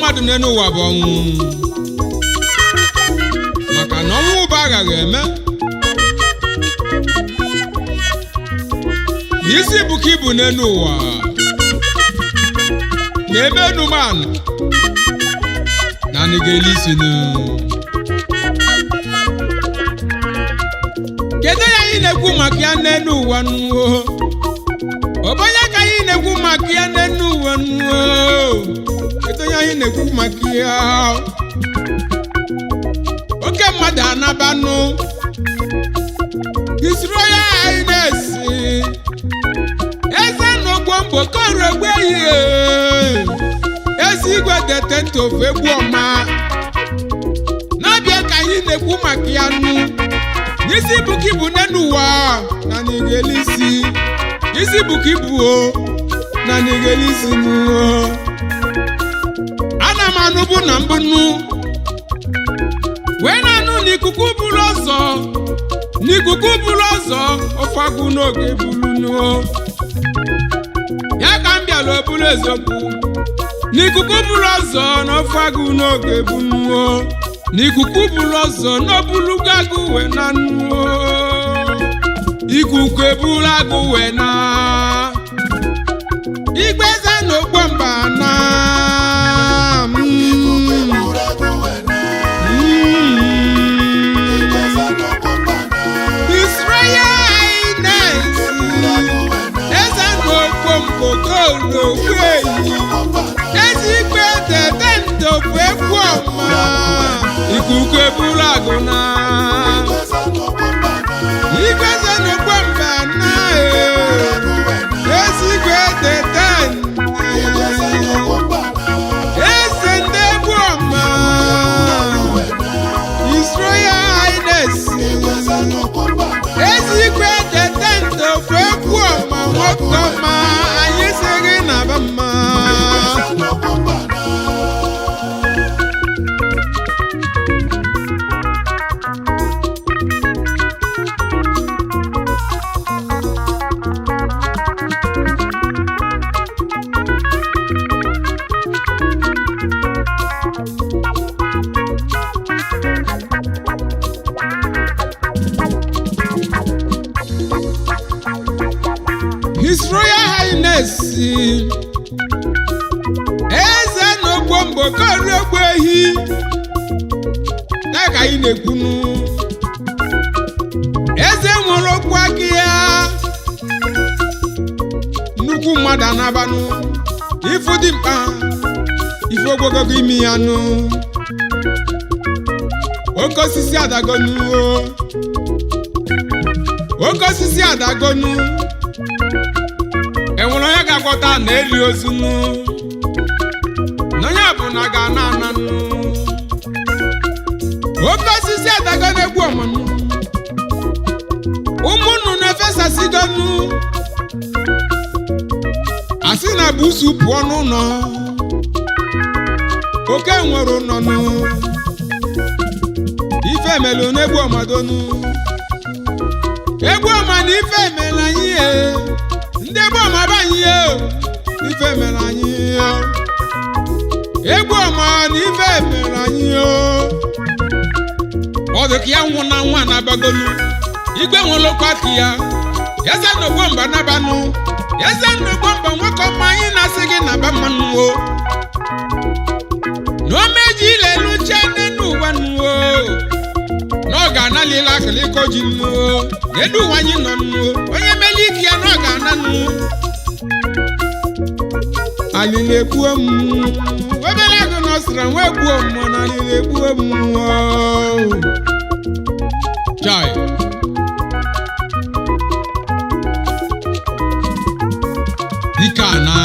mmadụ n'elu ụwa bụ ọnwụ maka na ọnwụ bụ agaghị eme n'isi bụ ka ibu n'elu ụwa na-eme enumanụ na anyị ga-eli isi kedu ya anyị na-ekwu maka ya n'elu ụwa nuo ọbanya ka anyị na-ekwu maka ya n'elu ụwa nuo kedu ya anyị na-ekwu maka ya oke mmadụ anabanụ His Royal Highness Ezeanogbuomba Okorie Ogbuehi ezi Igwe the 10th of Egbuoma na-abịa ka anyị na-ekwu maka ya nụ n'isi bụ ka ibu n'elu ụwa na n'igeli isi bụ ka ibu na n'igeli isi ana m anụbụ na mbụnụ wee na-anụ n'ikuku buru ọzọ ofe agụ n'oge bulu ya ka m bịara oburu eziokwu n'ikuku buru ọzọ n'ofe agụ n'oge bulu n'ikuku buru ọzọ n'obulugo agụ wee na nnu ikuku eburu agụ wee na Igwe Ezeanogbuomba na His Royal Highness Ezeanogbuomba Okorie Ogbuehi ezi Igwe the 10th of Egbuoma ikuku eburu agụ na Igwe Ezeanogbuomba na ezi Igwe the 10th eze ndị Egbuoma His Royal Highness ezi Igwe the 10th of Egbuoma nwoke ọma anyị sịrị na ba mma His Royal Highness Ezeanogbuomba Okorie Ogbuehi ka anyị na-ekwunu eze nwere okwu aka ya nnukwu mmadụ anabanụ ifu dị mkpa ifu ogologo imi ya nụ oke osisi adagonu enwere onye ga-agwọta na eli ozunu n'onye bụ na ga-ana ananụ oke osisi adagonu Egbuoma ụmụnnu na-efesasịgonu asị na busu pụọ n'ụlọ oke nwere ụnọnụ ife emelu n'Egbuoma donu Egbuoma na ife emelu anyị ndị Egbuoma banye ife emelu anyị Egbuoma na ife emelu anyị ọ dị ka ya nwụ na nwa na-abagolu Igwe nwere okwu aka ya Ezeanogbuomba nabanụ Ezeanogbuomba nwoke ọma anyị na-asị gị na ba mmanụ n'omeji ilelu che n'elu ụwa nnuo na ọ ga-analila akịlịkọ ji nnuo n'elu ụwa anyị nọ nnuo onye mele ike ya na ọ ga-ananụ alili egbuo m Obereagu na ọsịra nwa egbuo m na alili egbuo m chai dike ana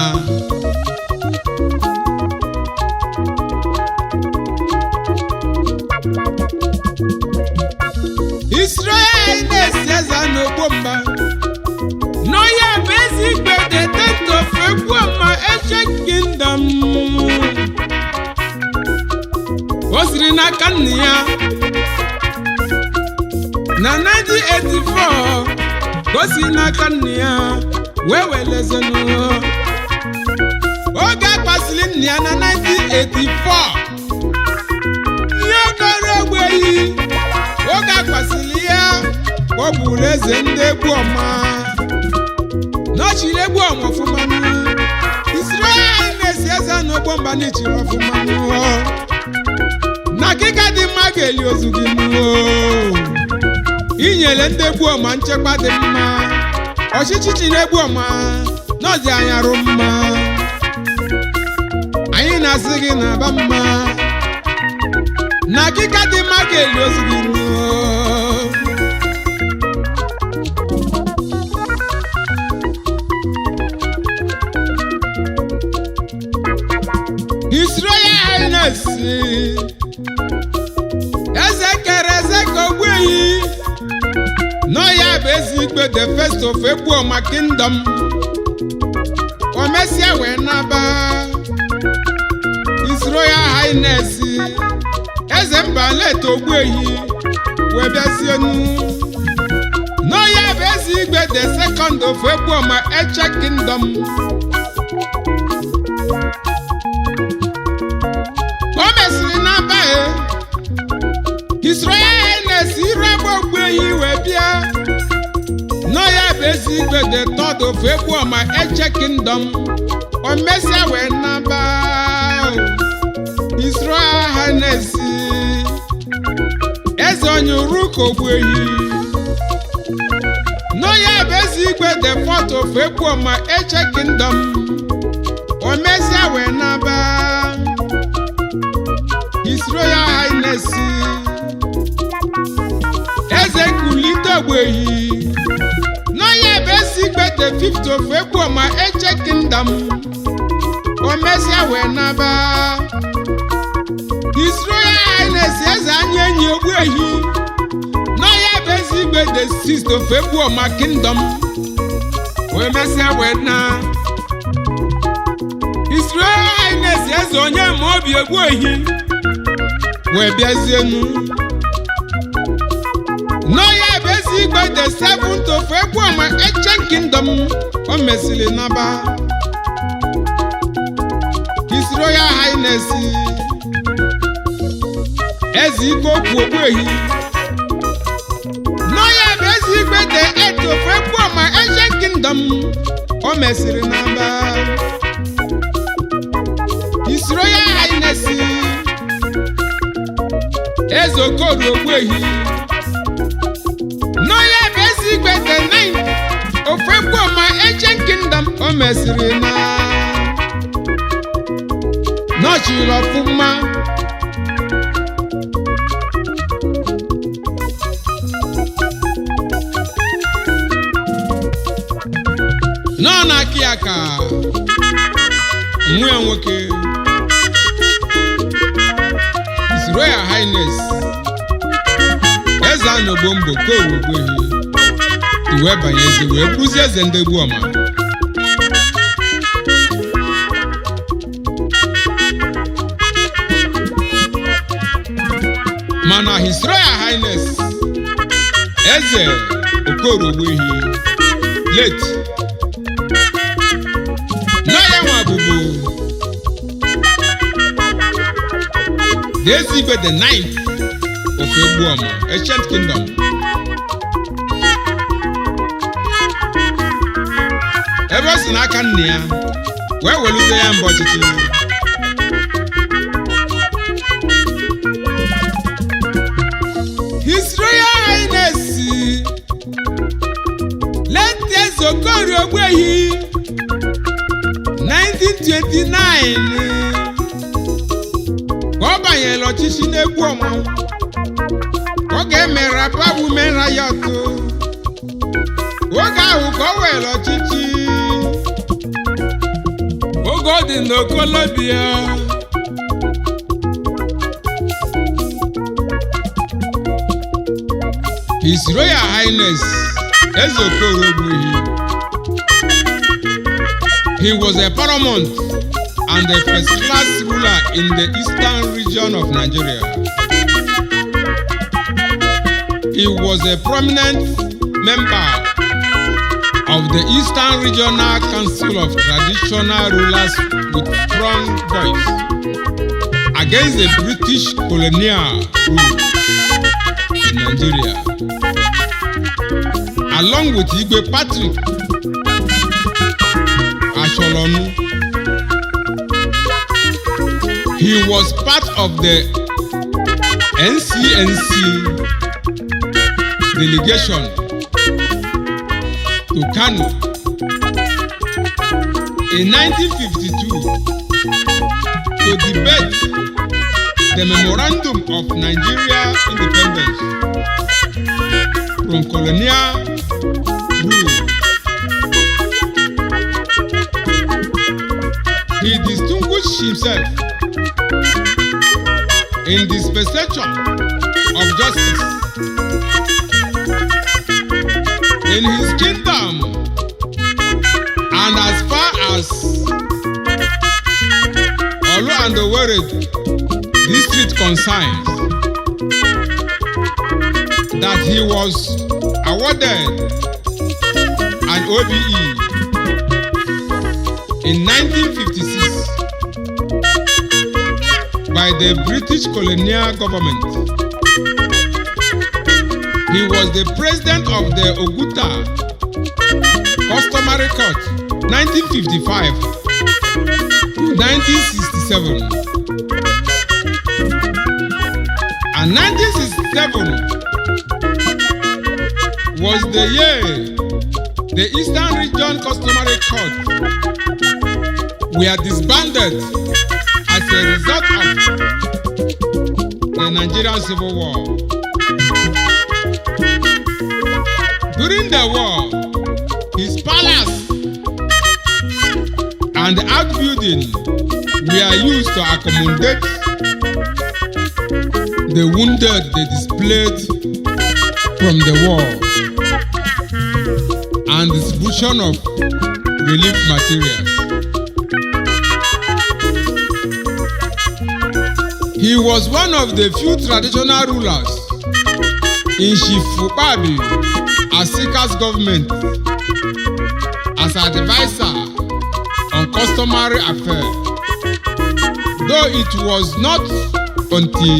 His Royal Highness Ezeanogbuomba n'onye bụ ezi Igwe the 10th of Egbuoma Ancient Kingdom o siri n'aka nna ya na 1984 gosi n'aka nna ya wee welezenu oge akpasi mesịrị nna ya na 1984 ihe Okorie Ogbuehi oge akwasịrị ya ọ bụrụ eze ndị Egbuoma n'ọchịrị Egbuoma ọfụma isiri onye na-esi Ezeanogbuomba n'ichiri ọfụma na akịka dị mma ga-eli ozu gị inyere ndị Egbuoma nchekwa dị mma ọchịchị chiri Egbuoma n'ọdị anya rụ mma anyị na-asị gị na-aba mma na akịka dị mma ga-eli ozu gị His Royal Highness Eze kere eze ka Ogbuehi nọ ya bụ Ezigwe the first of Egbuoma kingdom o mesịa wee naba His Royal Highness Eze Mbaletu Ogbuehi wee bịazienu nọ ya bụ Ezigwe the second of Egbuoma H.R.H kingdom o mesịrị naba His Royal Highness Ogbuehi wee bịa nọ ya bụ Ezigwe the third of Egbuoma H.R.H kingdom o mesịa wee naba His Royal Highness Eze Onyeruka Ogbuehi nọ ya bụ Ezigwe the fourth of Egbuoma H.R.H kingdom o mesịa wee naba His Royal Highness Eze Kulite Ogbuehi nọ ya bụ Ezigwe the fifth of Egbuoma H.R.H kingdom o mesịa wee naba His Royal Highness Eze Anyenyi Ogbuehi nọ ya bụ Ezigwe the sixth of Egbuoma kingdom o mesịa wee na His Royal Highness Eze Onyemaobi Ogbuehi wee bịazienu nọ ya bụ Ezigwe the seventh of Egbuoma H.R.H kingdom o mesịrị naba His Royal Highness Eze Ikokwu Ogbuehi nọ ya bụ Ezigwe the eighth of Egbuoma H.R.H kingdom o mesịrị naba His Royal Highness Eze Okorie Ogbuehi nọ ya bụ Ezigwe the ninth of Egbuoma H.R.H kingdom o mesịrị na n'ọchịrị ọfụma nọ na-akị ya ka nwa ya nwoke His Royal Highness Ezeanogbuomba Okorie Ogbuehi wee banye eze wee bụrụzie eze ndị Egbuoma mana His Royal Highness Eze Okorie Ogbuehi late nọ ya nwa bụbu the Ezigwe the ninth of Egbuoma H.R.H kingdom ebe o si n'aka nna ya wee weluzie ya mba ọchịchị His Royal Highness late Eze Okorie Ogbuehi 1929 ka ọ banyere ọchịchị n'Egbuoma ọ ga-emere Aba Women Riot oge ahụ ka ọ were ọchịchị oge ọ dị n'okolobịa His Royal Highness Eze Okorie Ogbuehi he was a paramount and a first-class ruler in the eastern region of Nigeria. He was a prominent member of the Eastern Regional Council of Traditional Rulers with strong voice against the British colonial rule in Nigeria, along with Igwe Patrick Asholonu. He was part of the NCNC delegation to Kano in 1952 to debate the Memorandum of Nigeria Independence from colonial rule. He distinguished himself in dispensation of justice in his kingdom and as far as Olu and Owerri district concerns, that he was awarded an OBE in 1956 by the British colonial government. He was the president of the Oguta Customary Court 1955 to 1967. And 1967 was the year the Eastern Region Customary Court were disbanded as a result of the Nigerian Civil War. During the war, his palace and the outbuilding were used to accommodate the wounded they displaced from the war and distribution of relief materials. He was one of the few traditional rulers in Chief Fupabi Asika's government as advisor on customary affairs, though it was not until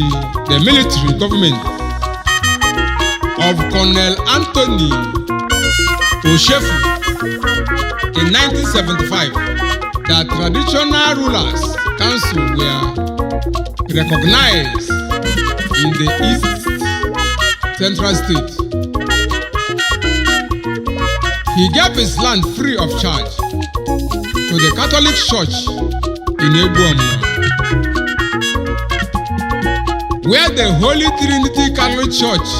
the military government of Colonel Anthony Oshefu in 1975 that traditional rulers council were recognized in the East Central State. He gave his land free of charge to the Catholic Church in Egbuoma, where the Holy Trinity Catholic Church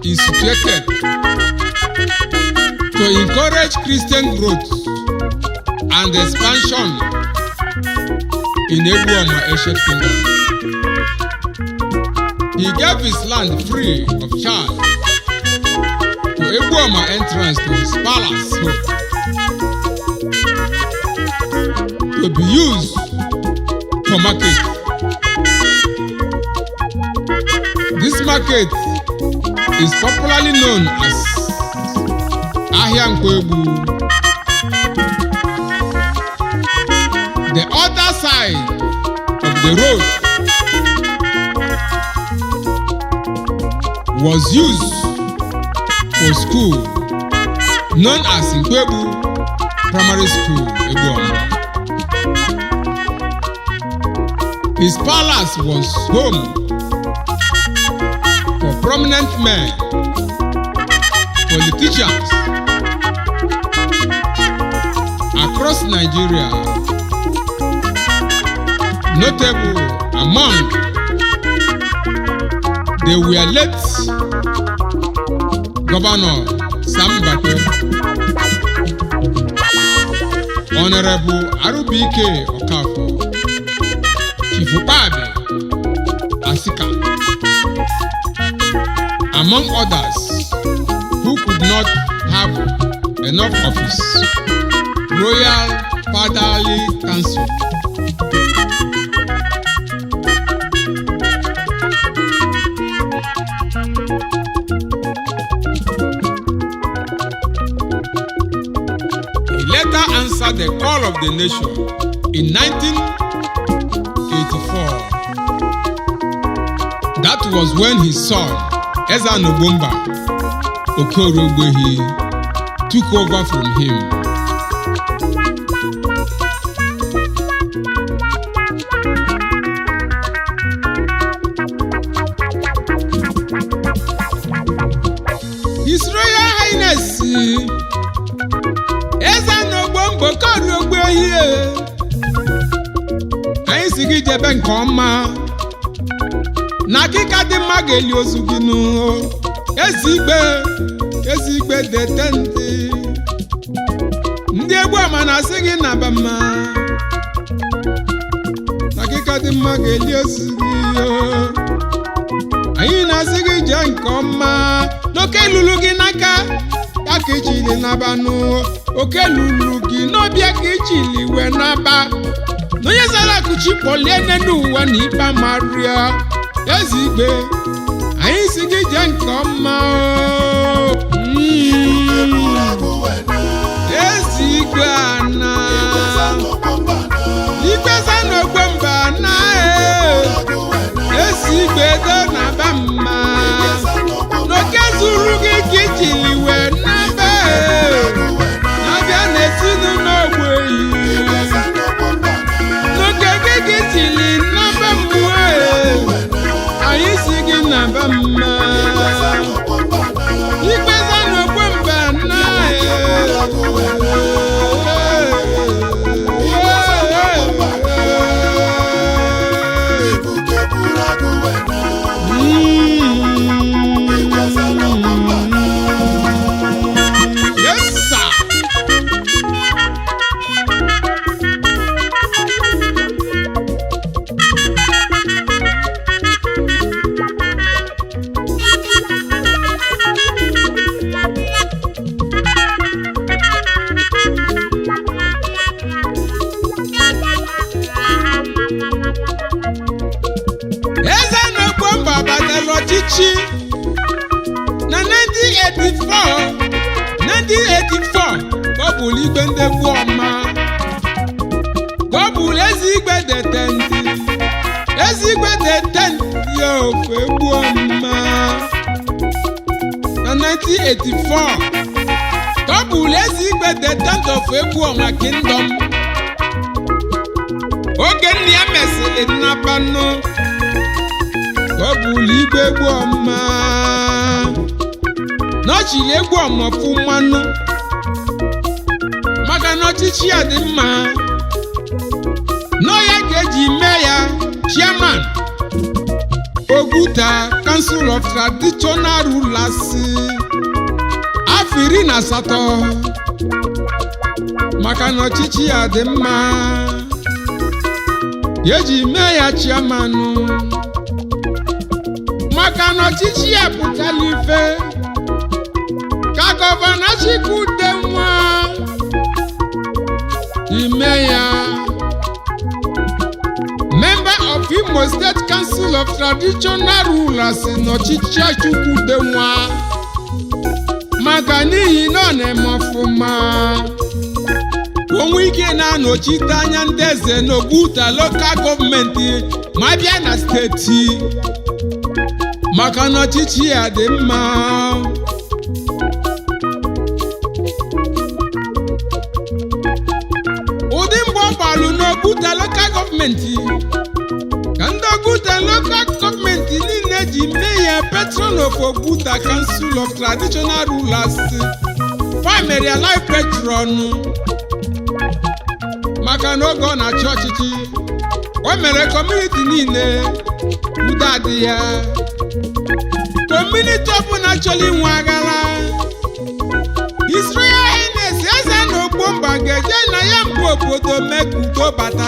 is situated, to encourage Christian growth and expansion in Egbuoma ancient kingdom. He gave his land free of charge to Egbuoma entrance to his palace to be used for market. This market is popularly known as Ahia Nkwebu. The other side of the road was used for school known as Nkwebu Primary School, Egbuoma. His palace was home for prominent men, politicians across Nigeria. Notable among they were late Governor Sam Mbakwe, Honorable Arubike Okafo, Chief Upabi Asika, among others who could not have enough office. Royal Fatherly Council. later answered the call of the nation in 1984. That was when his son, Ezeanogbuomba, Okorie, took over from him. His Royal Highness Ezeanogbuomba Okorie Ogbuehi, anyị si gị jebe nke ọma na akịka dị mma ga-eli ozu gị n'ụọ. Ezigbe dete ndị Egbuoma na-asị gị naba mma na akịka dị mma ga-eli ozu gị. Anyị na-asị gị jee nke ọma n'oke lulu gị n'aka ya ka ijili naba n'ụọ. Oke lulu gị n'ọbịa ka ijili wee naba n'onye zara akụchi kpọlie n'elu ụwa na ikpe maria. Ezigbe anyị si gị jee nke ọma. Ezigbe ana Igwe Ezeanogbuomba na ezigbe do na-aba mma n'oke zuru gị ka ijili wee naba na-abịa n'ezinụlọ Ogbuehi n'oke gị ka ijili naba mmụọ. Anyị si gị naba mma Igwe Ezeanogbuomba na yes sir. Ezeanogbuomba batara ọchịchị na 1984 ka ọ bụrụ igwe ndị Egbuoma, ka ọ bụrụ Ezigwe dete ndị ofe Egbuoma na 1984 ka ọ bụrụ Ezigwe dete ndị ofe Egbuoma Kingdom. Oge nne ya mesịrị nnabanụ ka ọ bụrụ igwe Egbuoma n'ọchịrị Egbuoma fụ mmanụ maka na ọchịchị ya dị mma. N'ọya ga-eji mee ya chairman Oguta Council of Traditional Rulers afọ 18 maka na ọchịchị ya dị mma. Eji mee ya chairman maka na ọchịchị ya pụtara ife ka gọvanọ Chikude nwa ime ya member of Imo State Council of Traditional Rulers n'ọchịchị Chikude nwa maka n'ihi na ọ na-eme ọfụma. Onwe ike na-anọchite anya ndị eze n'Oguta local gọọmenti ma bịa na steeti maka na ọchịchị ya dị mma. Ụdị mgbe ọ gbalụ n'Oguta local gọọmenti ka ndị Oguta local gọọmenti niile ji mee ya patron of Oguta Council of Traditional Rulers primary life patron maka na oge ọ na-achị ọchịchị o mere kọmuniti niile udo adị ya. Kọmuniti ọbụla chọrọ inwe aghara His Royal Highness Ezeanogbuomba ga-eje na ya mbụ obodo mee ka udo bata.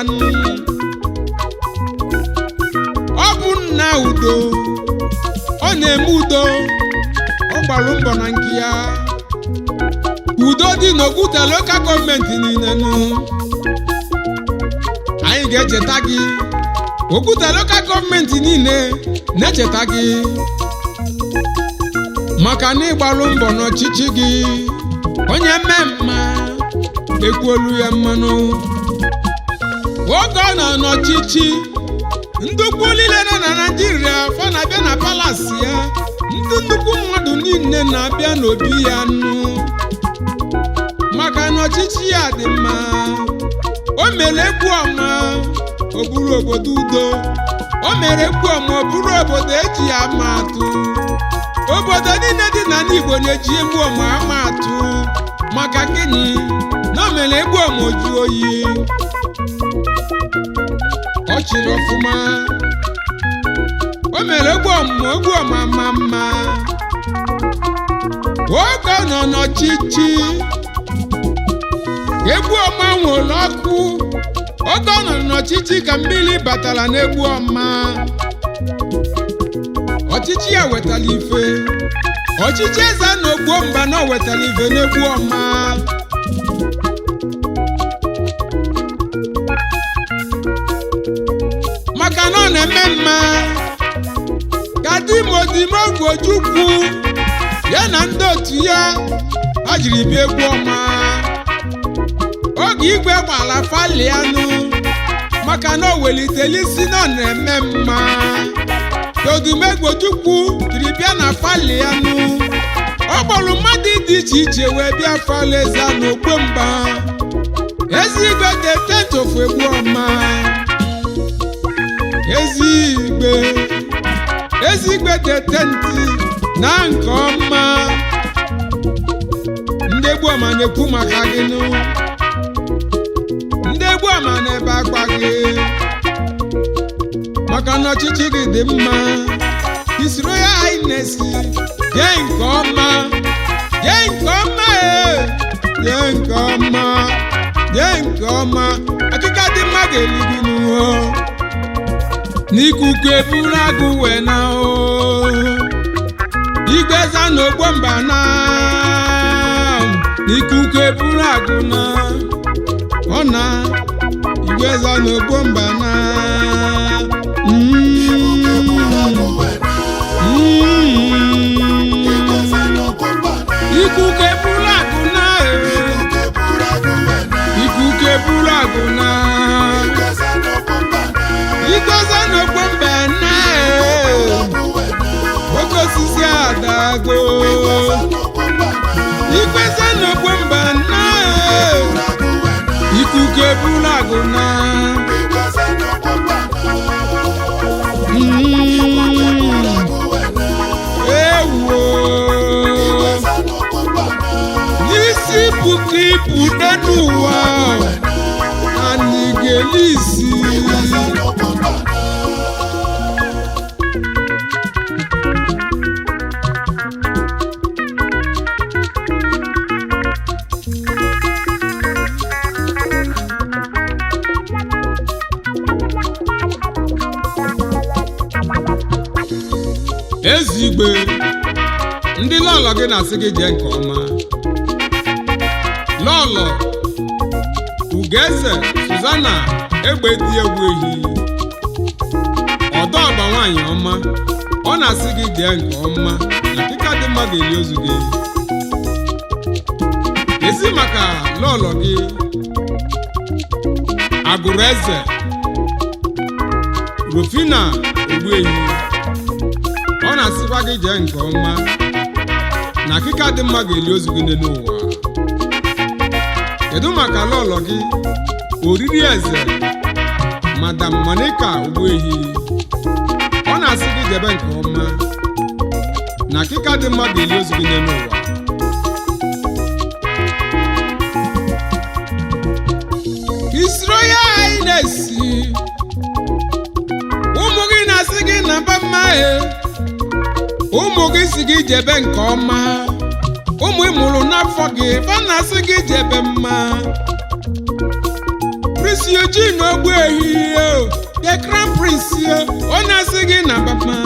Ọ bụ nna udo, ọ na-eme udo, ọ gbara mbọ na nke ya. Udo dị n'Oguta local gọọmenti niile anyị ga-echeta gị. Oguta local gọọmenti niile na-echeta gị maka na ịgbalụ mbọ n'ọchịchị gị. Onye mee mma ekwolu ya mmanụ oge ọ nọ n'ọchịchị ndukwu niile nọ na Naịjirịa fa na-abịa na palasi ya ndị nnukwu mmadụ niile na-abịa n'obi ya nụ maka na ọchịchị ya dị mma o mere Egbuoma o buru obodo udo o mere Egbuoma o buru obodo eji ya ama atụ obodo niile dị na Igbo na-eji Egbuoma ama atụ maka gịnị na o mere Egbuoma oju oyi ọ chịrị ọfụma o mere Egbuoma ma mma oge ọ nọ n'ọchịchị Egbuoma nwụrụ ọkụ oge ọ nọ n'ọchịchị ka mmiri batara n'Egbuoma ọchịchị ya wetara ife ọchịchị Ezeanogbuomba na o wetara ife n'Egbuoma maka na ọ na-eme mma ka Dimodimogwu Ojukwu ya na ndị otu ya ha jiri bịa Egbuoma oge Igwe gbara falianụ maka na o welitela isi na ọ na-eme mma Dimodimogwu Ojukwu jiri bịa na falianụ ọ kpọrọ mmadụ dị iche iche wee bịa fali Ezeanogbuomba Ezigwe the 10th of Egbuoma Ezigwe the 10th na nke ọma ndị Egbuoma na-ekwu maka gị nụ ndị Egbuoma na-ebe akwa gị maka na ọchịchị gị dị mma His Royal Highness jee nke ọma jee nke ọma jee nke ọma jee nke ọma akịka dị mma ga-eli gị n'ụọ n'ikuku eburu agụ wee na Igwe Ezeanogbuomba na n'ikuku eburu agụ na ọ na Igwe Ezeanogbuomba na ikuku eburu agụ na ikuku eburu agụ na Igwe Ezeanogbuomba na oke osisi adago Igwe Ezeanogbuomba na ikuku eburu agụ na ewo n'isi puku ibu n'ụwa anyị ga-elisi Ezigwe ndị lọlọ gị na-asị gị jee nke ọma lọlọ Ugeze Suzana Egbedi Ogbuehi ọdọọba nwaanyị ọma ọ na-asị gị jee nke ọma na dịka dị mma ga-eli ozu gị esi maka lọlọ gị Agụrụ Eze Rufina Ogbuehi ọ na-asịkwa gị jee nke ọma na akịka dị mma ga-eli ozu gị n'elu ụwa kedu maka lọlọ gị Oriri Eze Madam Monica Ogbuehi ọ na-asị gị jebe nke ọma na akịka dị mma ga-eli ozu gị n'elu ụwa His Royal Highness ụmụ gị na-asị gị na mba mma ụmụ gị si gị jebe nke ọma ụmụ ị mụrụ n'afọ gị fa na-asị gị jebe mma Prince Eugene Ogbuehi the Crown Prince ọ na-asị gị na mba mma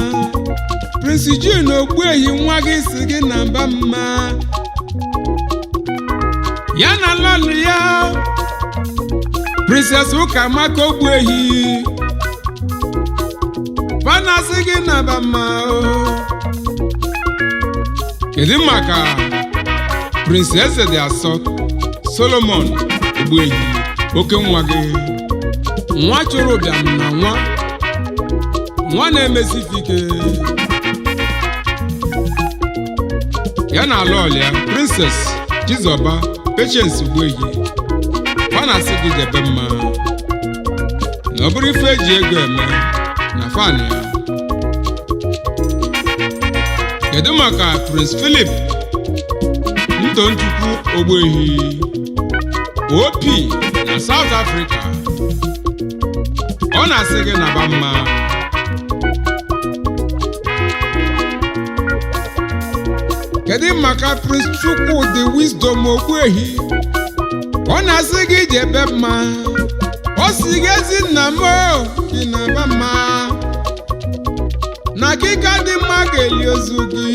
Prince Eugene Ogbuehi nwa gị si gị na mba mma ya na lọlụ ya Princess Ukamaka Ogbuehi fa na-asị gị na mba mma kedu maka Prince Eze dị Asọ Solomon Ogbuehi oke nwa gị nwa chụrụ ụbịam na nwa na-emesife ike ya na ala ọlịa Princess Chizoba Patience Ogbuehi ọ na-asị gị jebe mma na ọ bụrụ ife eji ego eme na fan ya. Kedu maka Prince Philip Ntonchukwu Ogbuehi OP na South Africa ọ na-asị gị naba mma. Kedu maka Prince Chukwudi Wisdom Ogbuehi ọ na-asị gị jebe mma ọ sị gị ezi nna m gị naba mma na kịka dị mma ga-eli ozu gị.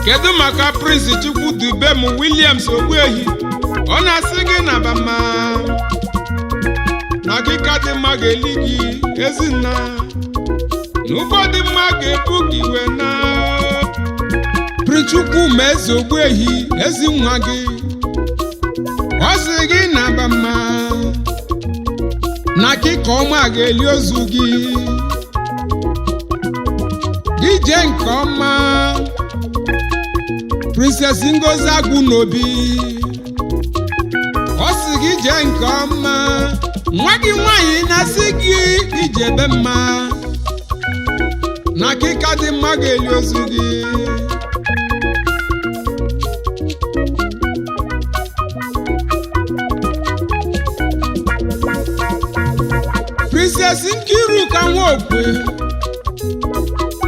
Kedu maka Prince Chukwudubem Williams Ogbuehi ọ na-asị gị naba mma na kịka dị mma ga-eli gị ezinna n'ụgbọ dị mma ga-ebu gị iwe na Prince Chukwumeze Ogbuehi ezi nwa gị ọ sị gị naba mma na kịka ọma ga-eli ozu gị ije nke ọma. Princess Ngozi Agbunobi ọ sị gị jee nke ọma nwa gị nwanyị na-asị gị ijebe mma na kịka dị mma ga-eli ozu gị. Princess Nkiruka Nwokwe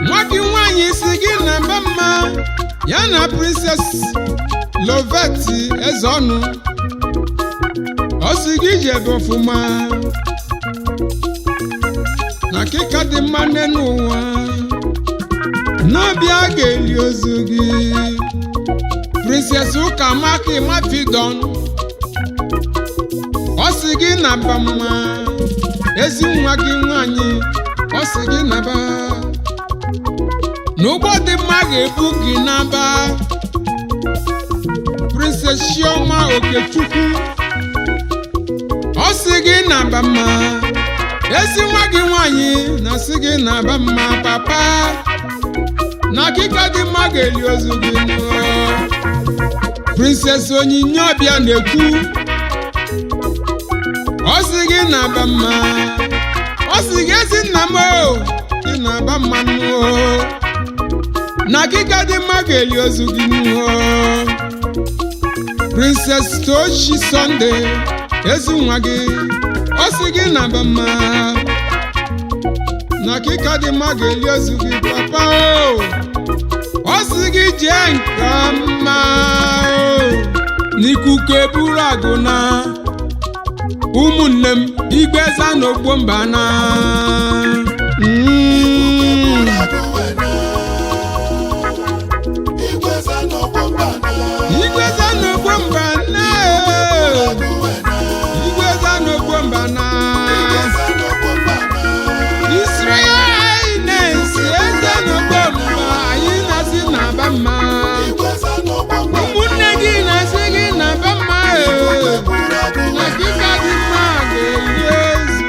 nwa gị nwanyị sị gị naba mma ya na Princess Loveti Ezeonu ọ sị gị jebe ọfụma na kịka dị mma n'ụwa n'ọbịa ga-eli ozu gị. Princess Ukamaka Mafidon ọ sị gị naba mma ezi nwa gị nwanyị ọ sị gị naba n'ụgbọ dị mma ga-ebu gị n'aba. Princess Chioma Okechukwu ọ sị gị naba mma ezi nwa gị nwanyị na-asị gị naba mma papa na kịka dị mma ga-eli ozu gị. Princess Onyinye Ọbịa na-ekwu ọ sị gị naba mma ọ sị gị ezi nna m gị naba mma na kịka dị mma ga-eli ozu gị. Princess Tochi Sunday ezi nwa gị ọ sị gị naba mma na kịka dị mma ga-eli ozu gị papa ọ sị gị jee nke ọma n'ikuku eburu agụ na ụmụnne m Igwe Ezeanogbuomba na ụmụnne gị na-asị gị naba mma na kịka dị mma ga-eli ozu.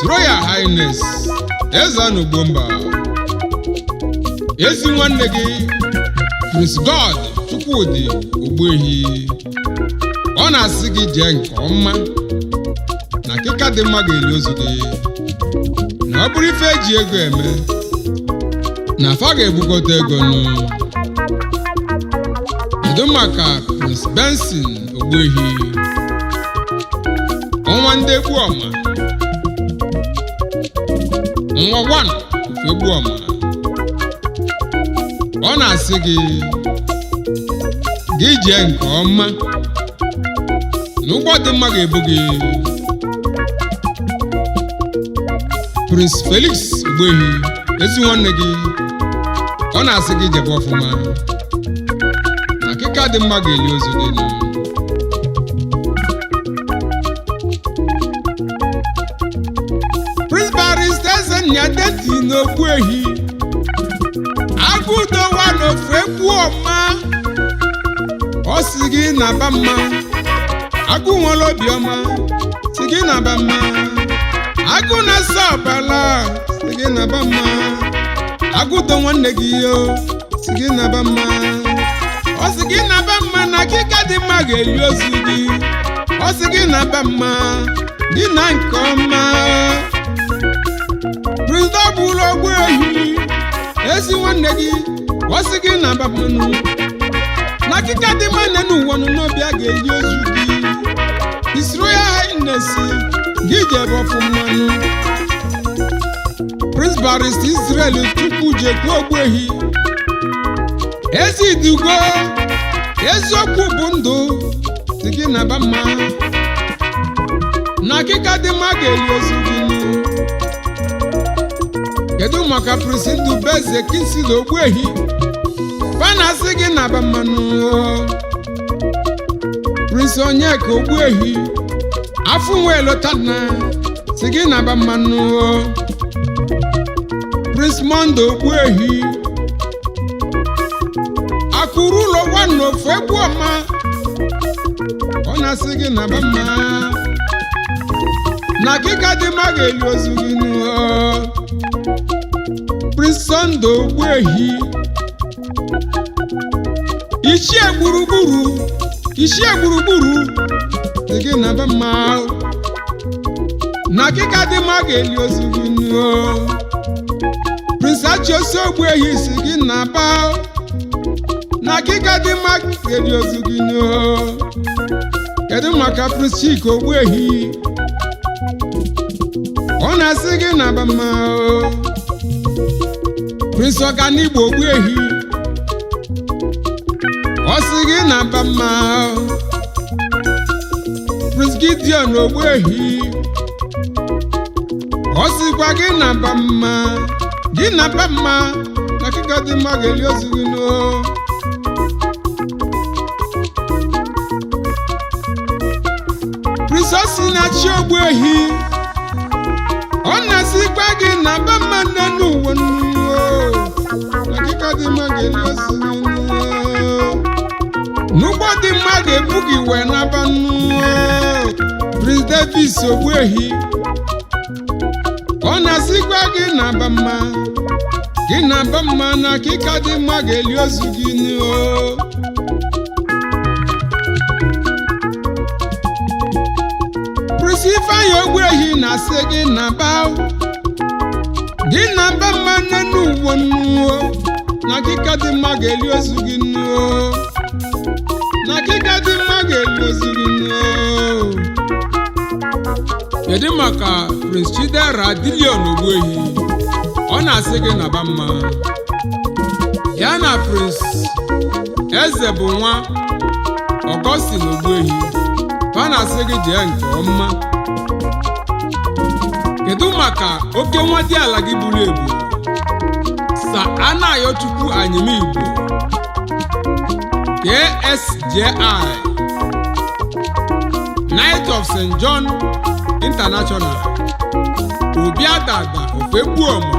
Royal Highness Ezeanogbuomba, ezi nwanne gị Prince God Chukwudi Ogbuehi, ọ na-asị gị jee nke ọma na akịka dị mma ga-eli ozu gị, na ọ bụrụ ife eji ego eme na afa ga-ebukọta ego nụ. Kedu maka Prince Benson Ogbuehi, ọnwa ndị Egbuoma, nwa 1 of Egbuoma, ọ na-asị gị jee nke ọma na ụgbọ dị mma ga-ebu gị. Prince Felix Ogbuehi, ezi nwanne gị, ọ na-asị gị jebe ọfụma na akịka dị mma ga-eli ozu gị nụ. Prince Barrister Ezeanogbuomba Ogbuehi, agụdowa n'ofu Egbuoma, ọ sị gị na-aba mma, agụ nwere obiọma sị gị na-aba mma, agụ na-asa ọbala sị gị na-aba mma, agụdo nwanne gị yo sị gị na-aba mma, ọ sị gị na-aba mma na akịka dị mma ga-eli ozu gị, ọ sị gị na-aba mma gị na nke ọma. Prince Ogbuehi, ezi nwanne gị, ọ sị gị na-aba mma na akịka dị mma n'ụwa n'obi a ga-eli ozu gị. His Royal Highness gị jebe ọfụma. Prince Barrister Israel Chukwudi Ogbuehi, ezi dugo, eziokwu bụ ndụ sị gị na-aba mma na akịka dị mma ga-eli ozu gị. Kedu maka Prince Ndubeze Kingsley Ogbuehi, na-asị gị na-aba mmanụ. Prince Onyeka Ogbuehi, afọ nwe lotana sị gị na-aba mmanụ. Prince Mondo Ogbuehi, akụrụ ụlọ 1 of Egbuoma, ọ na-asị gị na-aba mma na akịka dị mma ga-eli ozu gị. Prince Sunday Ogbuehi, Ichie gburugburu sị gị na-aba mma na akịka dị mma ga-eli ozu gị. Prince H.R.H Ogbuehi sị gị na-aba na akịka dị mma ga-eli ozu gị. Kedu maka Prince Chika Ogbuehi, ọ na-asị gị na-aba mma. Prince Oganigbo Ogbuehi, ọ sị gị na-aba mma. Prince Gideon Ogbuehi, ọ sịkwa gị na-aba mma na akịka dị mma ga-eli ozu gị. Prince Osinachi Ogbuehi, ọ na-asịkwa gị na-aba mma n'ụwa na akịka dị mma ga-eli ozu gị. N'ụgbọ dị mma ga-ebu gị wee naba. Prince Davis Ogbuehi, ọ na-asịkwa gị na-aba mma na akịka dị mma ga-eli ozu gị. Prince Ifeanyi Ogbuehi na-asị gị na-aba mma n'ụwa na akịka dị mma ga-eli ozu gị. Na akịka dị mma ga-eli ozu gị. Kedu maka Prince Chidera Dilion Ogbuehi, ọ na-asị gị na-aba mma ya na Prince Eze bụ nwa Augustine Ogbuehi, ọ na-asị gị jee nke ọma. Kedu maka oke nwa dị ala gị buru ebu Sa Anayochukwu Anyịmigbo KSJI, Knight of St. John International, Obiadada of Egbuoma,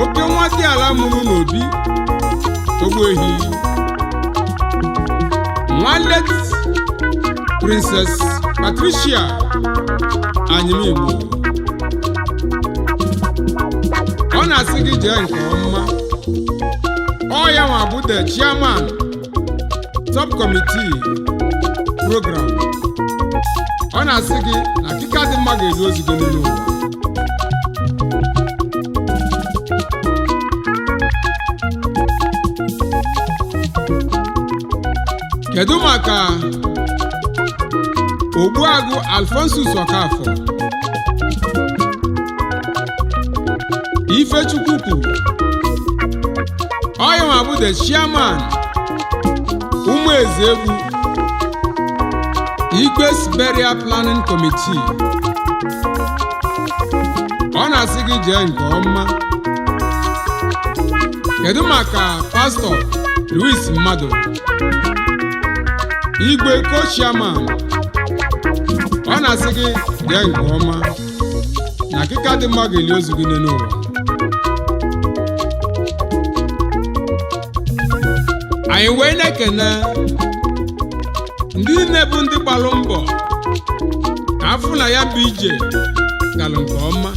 oke nwa dị ala mụrụ n'Obi Ogbuehi, nwa late Princess Patricia Anyimigbo ọ na-asị gị jee nke ọma. Ọ ya nwa bụ the chairman subcommittee program. Ọ na-asị gị na akịka dị mma ga-edu ozi gị n'elu ụwa. Kedu maka Ogbueagu Alphonsus Okafọ Ifechukwu kwuru ọ ya nwa bụ the chairman ụmụ Ezeegbu Igwe's Burial Planning Committee. Ọ na-asị gị jee nke ọma. Kedu maka Pastọ Louis Mmadụ Igwe co-chairman. Ọ na-asị gị jee nke ọma na akịka dị mma ga-eli ozu gị n'ụwa. Anyị wee na-ekene ndị niile bụ ndị gbalụ mbọ ka afụ na ya bụ ije galụ nke ọma.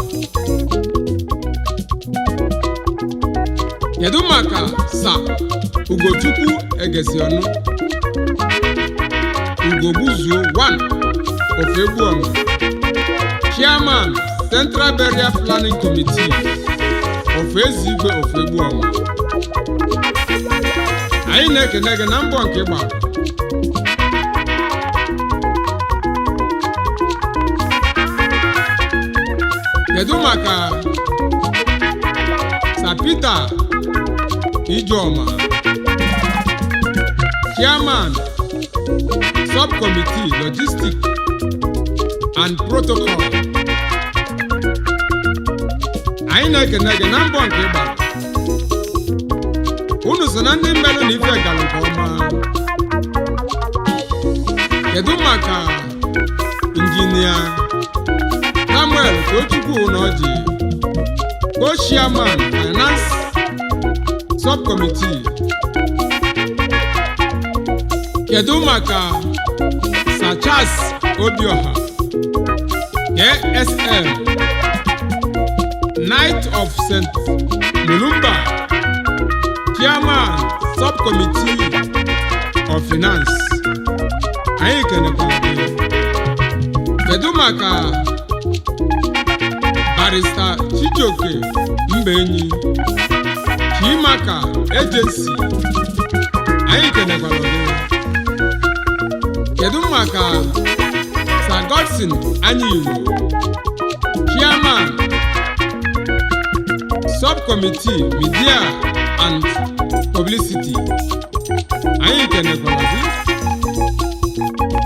Kedu maka Sa Ugochukwu Egezionu Ugogbuzuo 1 of Egbuoma, Chairman Central Burial Planning Committee of Igwe of Egbuoma. Anyị na-ekene gị na mbọ nke ịgba. Kedu maka Sir Peter Ijeoma, Chairman Subcommittee Logistics and Protocol. Anyị na-ekene gị na mbọ nke ịgba. Unu so na ndị mmelụ na ife galụ nke ọma. Kedu maka Injinia Samuel Tochukwu Unoji, Co-Chairman Finance Subcommittee. Kedu maka Sir Charles Obioha, KSM, Knight of St. Mulumba, Chairman Subcommittee of Finance. Anyị kenekwara gị. Kedu maka Barrister Chijioke Mbenyi, Chimaka Agency. Anyị kenekwara gị. Kedu maka Sir Godson Anyigwe, Chairman Subcommittee Media and Publicity. Anyị kenekwara gị.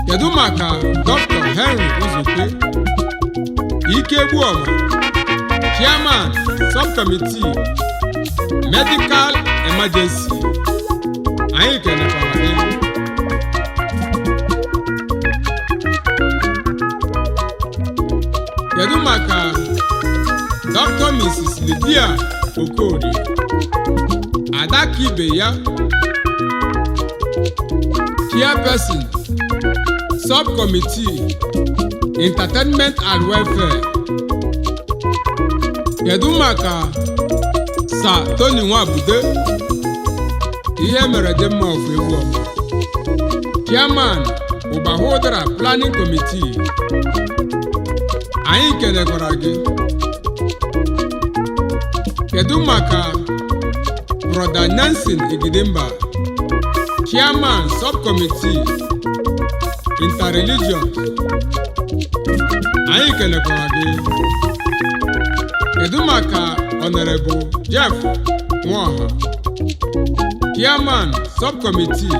Kedu maka Dr. Henry Uzokwe Egbuoma, Chairman Subcommittee Medical Emergency. Anyị kenekwara gị. Kedu maka Dr. Mrs. Lydia Okorie Adakibeya, Chairperson Subcommittee Entertainment and Welfare. Kedu maka Sir Tony Nwabude ihe mere dị mma of Egbuoma, Chairman Ụbahụdara Planning Committee. Anyị kenekwara gị. Kedu maka Brother Nancy Igidimba, Chairman Subcommittee Interreligion. Anyị kenekwara gị. Kedu maka Honorable Jeff Nwaha, Chairman Subcommittee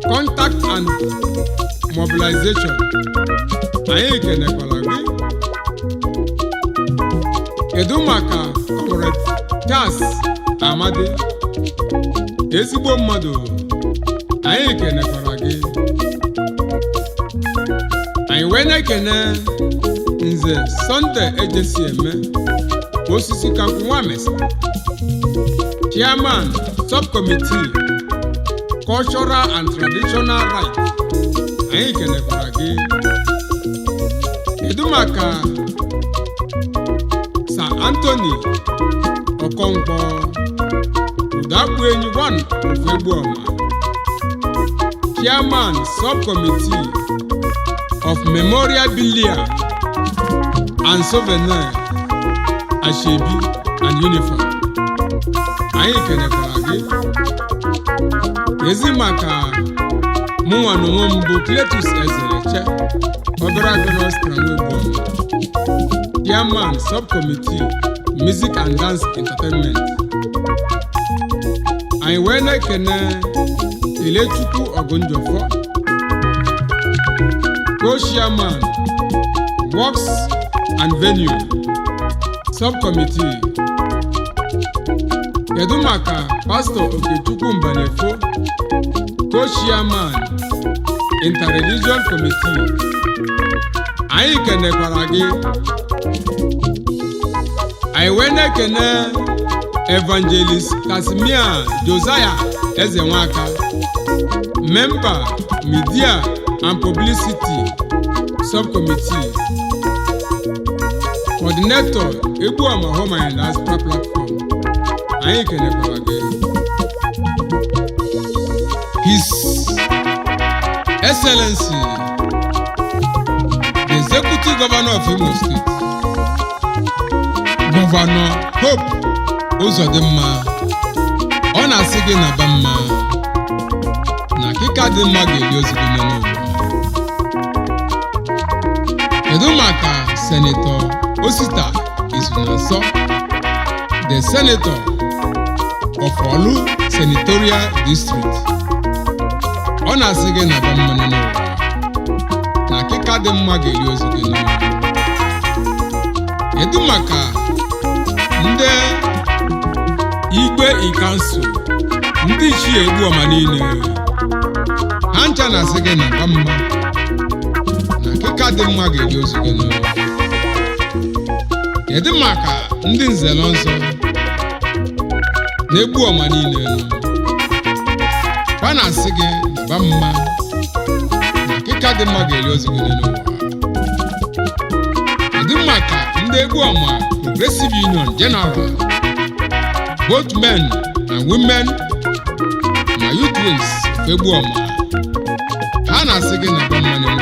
Contact and Mobilization. Anyị kenekwara gị. Kedu maka Comrade Charles Amadi, ezigbo mmadụ. Anyị kenekwara gị. Anyị wee na-ekene Nze Sunday Ejesieme Osisi Kankwụ Nwamesi, Chairman Subcommittee Cultural and Traditional Rights. Anyị kenekwara gị. kedu maka Sir Anthony Okonkwo Ogbuehi 1 of Egbuoma, Chairman Subcommittee of Memorabilia and Souvenir, Ashebi and Uniform. Anyị kenekwara gị. Ezi maka mụnwa n'onwe m bụ Cletus Ezereche, Obereagu Egbuoma, Chairman Subcommittee Music and Dance Entertainment. Anyị wee na-ekene Ilechukwu Ogunjofo, Co-Chairman Works and Venue Subcommittee. Kedu maka Pastor Okechukwu Mbanefo, Co-Chairman Interreligion Committee. Anyị kenekwara gị. Anyị wee na-ekene Evangelist Casimir Josiah Ezenwaka, Member Media and Publicity Subcommittee, Coordinator Egbuoma Home and Diaspora Platform. Anyị kenekwara gị. His Excellency the Executive Governor of Imo State, Governor Hope Uzodimma, ọ na-asị gị na ba mma na akịka dị mma ga-eli ozugbo n'ụwa. Kedu maka Senator Osita Izunanso, the Senator of Olu Senatorial District, ọ na-asị gị na ba mma n'ụwa na akịka dị mma ga-eli ozugbo n'ụwa. Kedu maka ndị Igwe Council, ndị ichie Egbuoma niile, ha ncha na-asị gị na ba mma na akịka dị mma ga-eli ozugbo n'ụwa. Kedu maka ndị nzere nsọ na Egbuoma niile, ha na-asị gị na ba mma na akịka dị mma ga-eli ozugbo n'ụwa. Kedu maka ndị Egbuoma Progressive Union General, both men and women na youth wings of Egbuoma, ha na-asị gị na ba mma n'ụwa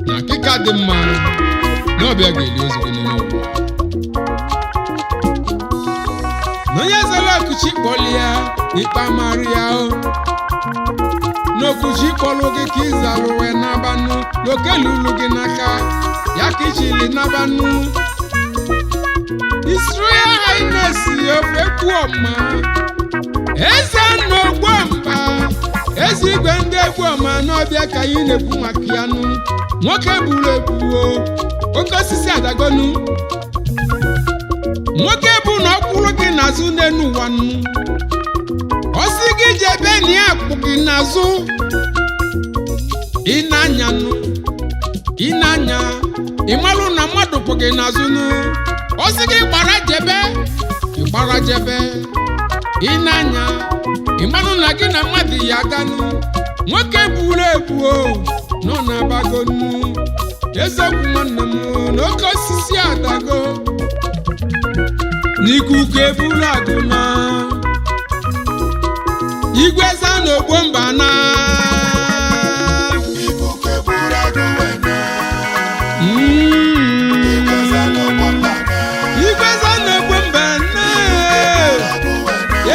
na akịka dị mma na ọbịa ga-eli ozugbo n'ụwa. N'onye zara okuchi kpọlụ ya ikpe amarị ya o, n'okuchi kpọlụ gị ka ịzalụ wee nabanụ, n'okelulu gị n'aka ya ka ichili nabanụ. His Royal Highness of Egbuoma, Ezeanogbuomba, eze igwe ndị Egbuoma n'ọbịa ka anyị na-ekwu maka ya nụ. Nwoke buru ebuo, oke osisi adagonu. Nwoke bụ na ọkwụrụ gị n'azụ n'elu ụwa nụ. Ọ sị gị jebe na ya akpụ gị n'azụ. Ị na-anya nụ, ị na-anya, ị malụ na mmadụ kpụ gị n'azụ nụ. Ọ sị gị gbara jebe, ị gbara jebe. Ị na-anya, ị malụ na gị na mmadụ ya ganụ. Nwoke buru ebuo nọ na-abago nụ. Eziokwu nwanne m n'oke osisi adago, n'ikuku eburu agụ na Igwe Ezeanogbuomba na ikuku eburu agụ wena. Igwe Ezeanogbuomba na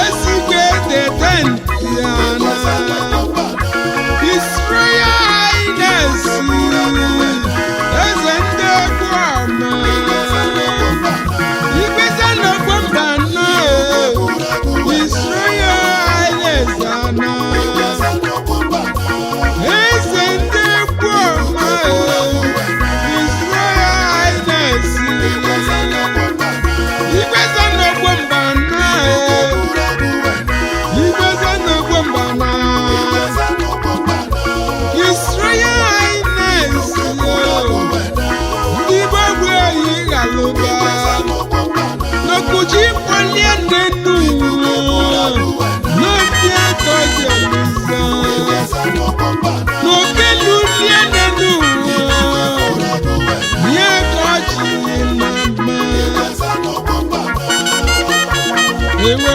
esigwe the 10th ya na His Royal Highness eze ndị Egbuoma. Igwe Ezeanogbuomba na His Royal Highness ana eze ndị Egbuoma. His Royal Highness Igwe Ezeanogbuomba na Igwe Ezeanogbuomba na His Royal Highness ndị Ogbuehi galụba n'okuchi kpọlie n'enu n'obi ego jelisa n'okelulie n'enu ewe